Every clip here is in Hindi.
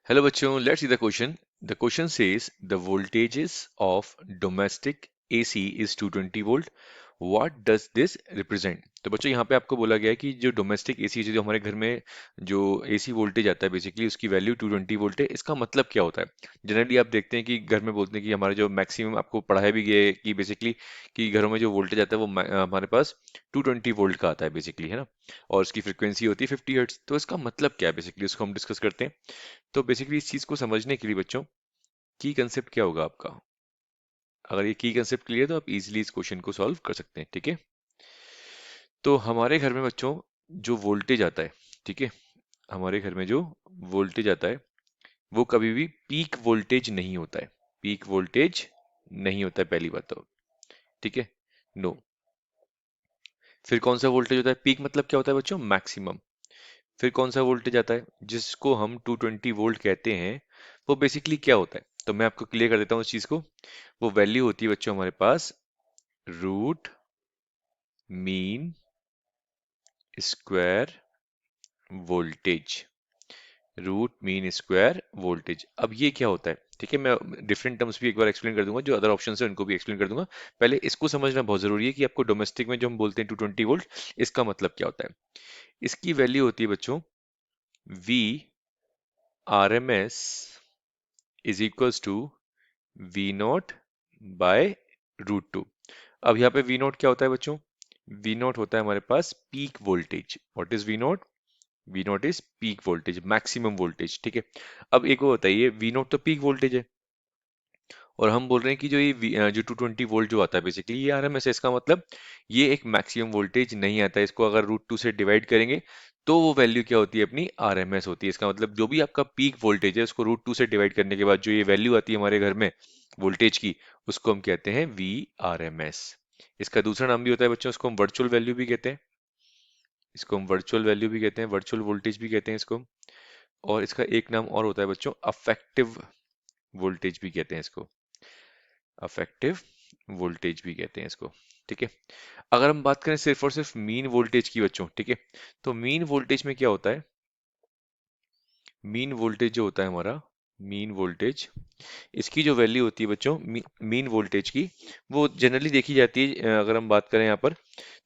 Hello बच्चों, let's see the question. The question says the voltages of domestic AC is 220 volt. What does this represent? तो बच्चों यहाँ पे आपको बोला गया है कि जो डोमेस्टिक एसी जो हमारे घर में जो एसी वोल्टेज आता है बेसिकली उसकी वैल्यू 220 वोल्ट है। इसका मतलब क्या होता है? जनरली आप देखते हैं कि घर में बोलते हैं कि हमारा जो मैक्सिमम आपको पढ़ाया भी गया है कि बेसिकली कि घरों में जो वोल्टेज आता है वो हमारे पास 220 वोल्ट का आता है बेसिकली, है ना। और उसकी फ्रिक्वेंसी होती है 50 हर्ट्ज। तो इसका मतलब क्या है बेसिकली उसको हम डिस्कस करते हैं। तो बेसिकली इस चीज को समझने के लिए बच्चों की कंसेप्ट क्या होगा आपका। अगर ये की कंसेप्ट क्लियर है तो आप इजीली इस क्वेश्चन को सॉल्व कर सकते हैं, ठीक है। तो हमारे घर में बच्चों जो वोल्टेज आता है, ठीक है, हमारे घर में जो वोल्टेज आता है वो कभी भी पीक वोल्टेज नहीं होता है। पीक वोल्टेज नहीं होता है, पहली बात तो, ठीक है। नो। फिर कौन सा वोल्टेज होता है? पीक मतलब क्या होता है बच्चों? मैक्सिमम। फिर कौन सा वोल्टेज आता है जिसको हम 220 वोल्ट कहते हैं? वो बेसिकली क्या होता है? तो मैं आपको क्लियर कर देता हूँ उस चीज को। वो वैल्यू होती है बच्चों हमारे पास root mean square voltage. Root mean square voltage. अब ये क्या होता है? ठीक है, मैं डिफरेंट टर्म्स भी एक बार एक्सप्लेन कर दूंगा, जो अदर ऑप्शन है उनको भी एक्सप्लेन कर दूंगा। पहले इसको समझना बहुत जरूरी है कि आपको डोमेस्टिक में जो हम बोलते हैं 220 वोल्ट, इसका मतलब क्या होता है। इसकी वैल्यू होती है बच्चों V R M S is equals to V naught by √2। अब यहाँ पे वी नॉट क्या होता है बच्चों? वी नॉट होता है हमारे पास peak voltage. What is V naught? V naught is peak voltage, maximum voltage, ठीक है। अब एक वो बताइए, वी नॉट तो पीक वोल्टेज है और हम बोल रहे हैं कि जो जो 220 वोल्ट जो आता है बेसिकली ये आरएमएस है। इसका मतलब ये एक मैक्सिमम वोल्टेज नहीं आता है। इसको अगर √2 से डिवाइड करेंगे तो वो वैल्यू क्या होती है? अपनी आरएमएस होती है। इसका मतलब जो भी आपका पीक वोल्टेज है उसको √2 से डिवाइड करने के बाद जो ये वैल्यू आती है हमारे घर में वोल्टेज की, उसको हम कहते हैं वी आर एम एस। इसका दूसरा नाम भी होता है बच्चों, इसको हम वर्चुअल वैल्यू भी कहते हैं। इसको हम वर्चुअल वैल्यू भी कहते हैं, वर्चुअल वोल्टेज भी कहते हैं इसको। और इसका एक नाम और होता है बच्चों, अफेक्टिव वोल्टेज भी कहते हैं इसको। अफेक्टिव वोल्टेज भी कहते हैं इसको, ठीक है। अगर हम बात करें सिर्फ और सिर्फ मीन वोल्टेज की बच्चों, ठीक है, तो मीन वोल्टेज में क्या होता है? मीन वोल्टेज जो होता है हमारा, मीन वोल्टेज, इसकी जो वैल्यू होती है बच्चों मीन वोल्टेज की, वो जनरली देखी जाती है। अगर हम बात करें यहाँ पर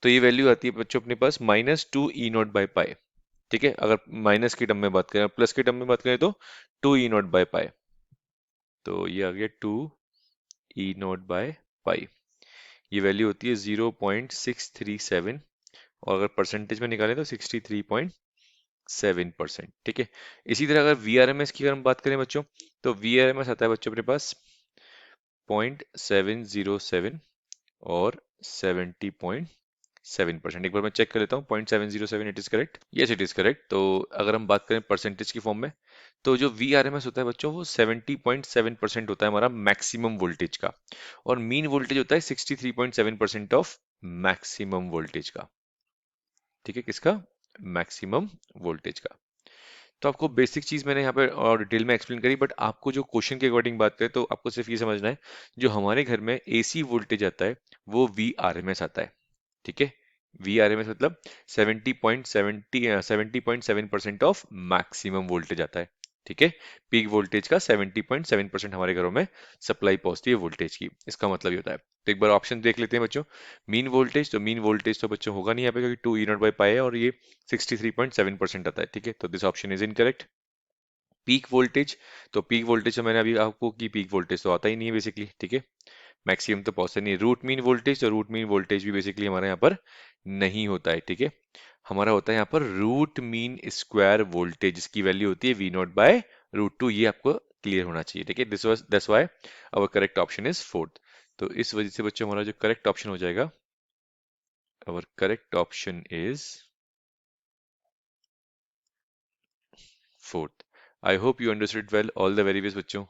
तो ये वैल्यू आती है बच्चों अपने पास -2 E0/पाई। ठीक है, अगर माइनस की टर्म में बात करें, प्लस की टर्म में बात करें तो 2 E0/पाई। तो ये आ गया 2 E0/पाई। ये वैल्यू होती है 0.637 और अगर परसेंटेज में निकालें तो 63.7%, ठीक है। इसी तरह अगर VRMS की अगर हम बात करें बच्चों, तो VRMS आता है बच्चों अपने पास 0.707 और 70.7%। एक बार मैं चेक कर लेता हूँ, 0.707 it is correct. Yes it is correct. तो अगर हम बात करें परसेंटेज की फॉर्म में, तो जो VRMS होता है बच्चों वो 70.7% होता है हमारा मैक्सिमम वोल्टेज का। और मीन वोल्टेज होता है 63.7% ऑफ मैक्सिमम वोल्टेज का। ठीक है, किसका? मैक्सिमम वोल्टेज का। तो आपको बेसिक चीज मैंने यहाँ पे और डिटेल में एक्सप्लेन करी, बट आपको जो क्वेश्चन के अकॉर्डिंग बात करें तो आपको सिर्फ ये समझना है, जो हमारे घर में एसी वोल्टेज आता है वो VRMS आता है, ठीक है। VRMS मतलब 70.7% ऑफ मैक्सिमम वोल्टेज आता है, ठीक है। पीक वोल्टेज का 70.7% हमारे घरों में सप्लाई पहुंचती है वोल्टेज की, इसका मतलब ये होता है। तो एक बार ऑप्शन देख लेते हैं बच्चों। मीन वोल्टेज, तो मीन वोल्टेज तो बच्चों होगा नहीं यहाँ पे क्योंकि 2 E0/पाई है और ये 63.7% आता है, ठीक है। तो this option is incorrect. Peak voltage, तो पीक वोल्टेज तो मैंने अभी आपको की पीक वोल्टेज तो आता ही नहीं है बेसिकली, ठीक है। मैक्सिमम तो पहुंचता नहीं है। रूट मीन वोल्टेज, तो रूट मीन वोल्टेज भी बेसिकली हमारे यहाँ पर नहीं होता है, ठीक है। हमारा होता है यहाँ पर रूट मीन स्क्वायर वोल्टेज, जिसकी वैल्यू होती है V0/√2। ये आपको क्लियर होना चाहिए, ठीक है। This was that's why our correct option is fourth. तो इस वजह से बच्चों हमारा जो करेक्ट ऑप्शन हो जाएगा, our correct option is fourth. I hope you understood well. All the very best बच्चों।